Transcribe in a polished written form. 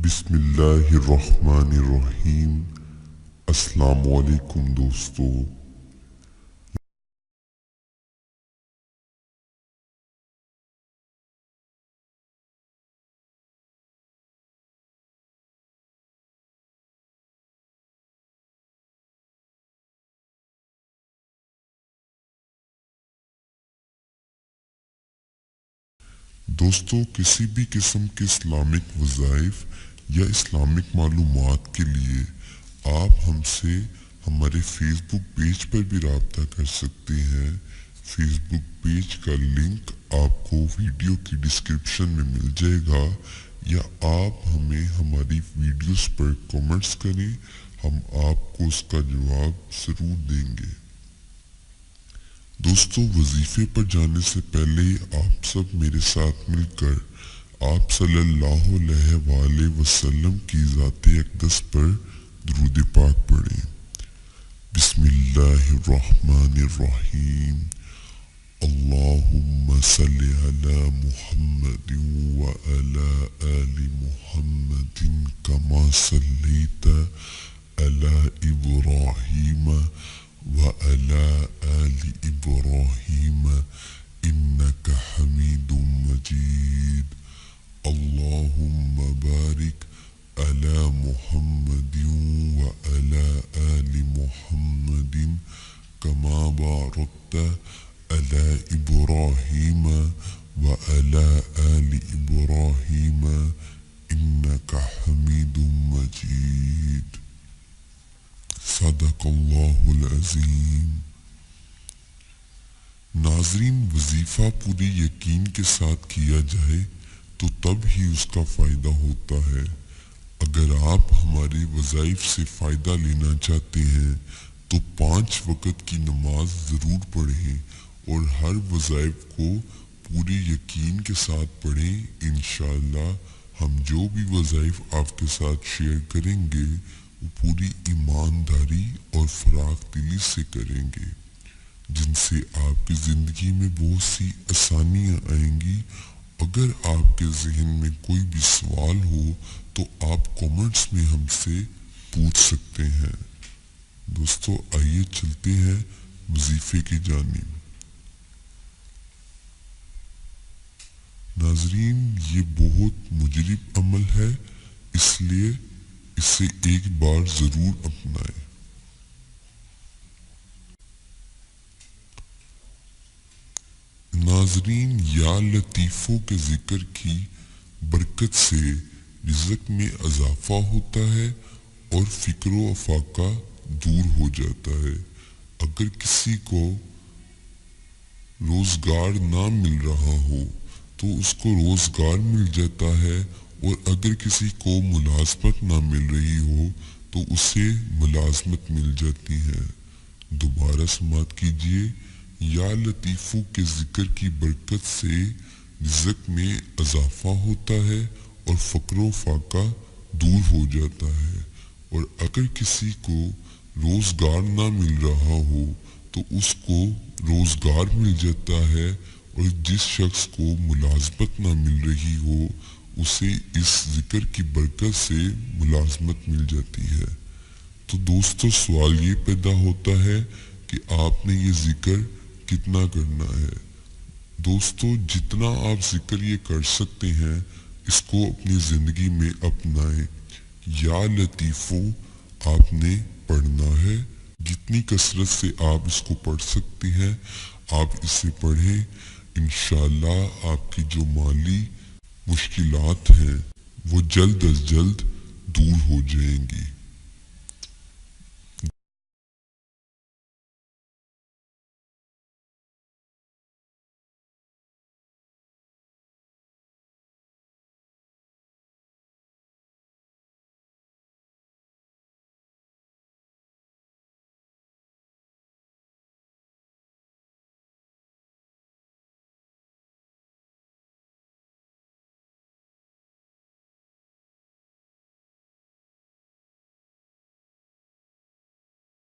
بسم اللہ الرحمن الرحیم۔ السلام علیکم دوستو۔ دوستو، کسی بھی قسم کے اسلامک وظائف یا اسلامک معلومات کے لیے آپ ہم سے ہمارے فیس بک پیج پر بھی رابطہ کر سکتے ہیں۔ فیس بک پیج کا لنک آپ کو ویڈیو کی ڈسکرپشن میں مل جائے گا، یا آپ ہمیں ہماری ویڈیوز پر کمنٹس کریں، ہم آپ کو اس کا جواب ضرور دیں گے۔ دوستو، وظیفے پر جانے سے پہلے آپ سب میرے ساتھ مل کر آپ صلی اللہ علیہ وآلہ وسلم کی ذات اقدس پر درود پاک پڑھیں۔ بسم اللہ الرحمن الرحیم۔ اللہم صلی علی محمد وعلی آل محمد کما صلیت علی ابراہیم وعلى آل إبراهيم إنك حميد مجيد۔ اللهم بارك على محمد وعلى آل محمد كما باركت على إبراهيم وعلى آل إبراهيم إنك حميد مجيد۔ صدق اللہ العظیم۔ ناظرین، وظیفہ پورے یقین کے ساتھ کیا جائے تو تب ہی اس کا فائدہ ہوتا ہے۔ اگر آپ ہمارے وظائف سے فائدہ لینا چاہتے ہیں تو 5 وقت کی نماز ضرور پڑھیں اور ہر وظائف کو پورے یقین کے ساتھ پڑھیں۔ انشاءاللہ ہم جو بھی وظائف آپ کے ساتھ شیئر کریں گے وہ پوری ایمانداری اور فراخ دلی سے کریں گے، جن سے آپ کی زندگی میں بہت سی آسانیاں آئیں گی۔ اگر آپ کے ذہن میں کوئی بھی سوال ہو تو آپ کمنٹس میں ہم سے پوچھ سکتے ہیں۔ دوستو، آئیے چلتے ہیں وظیفے کی جانب۔ ناظرین، یہ بہت مجرب عمل ہے، اس لیے اسے ایک بار ضرور اپنائیں۔ ناظرین، یا لطیفوں کے ذکر کی برکت سے رزق میں اضافہ ہوتا ہے اور فکر و افاقہ دور ہو جاتا ہے۔ اگر کسی کو روزگار نہ مل رہا ہو تو اس کو روزگار مل جاتا ہے، اور اگر کسی کو ملازمت نہ مل رہی ہو تو اسے ملازمت مل جاتی ہے۔ دوبارہ سماعت کیجیے۔ یا لطیفوں کے ذکر کی برکت سے رزق میں اضافہ ہوتا ہے اور فقر و فاقہ دور ہو جاتا ہے، اور اگر کسی کو روزگار نہ مل رہا ہو تو اس کو روزگار مل جاتا ہے، اور جس شخص کو ملازمت نہ مل رہی ہو اسے اس ذکر کی برکت سے ملازمت مل جاتی ہے۔ تو دوستو، سوال یہ پیدا ہوتا ہے کہ آپ نے یہ ذکر کتنا کرنا ہے۔ دوستو، جتنا آپ ذکر یہ کر سکتے ہیں اس کو اپنی زندگی میں اپنائیں۔ یا لطیفوں آپ نے پڑھنا ہے، جتنی کثرت سے آپ اس کو پڑھ سکتے ہیں آپ اسے پڑھیں۔ انشاءاللہ آپ کی جو مالی مشکلات ہیں وہ جلد از جلد دور ہو جائیں گی۔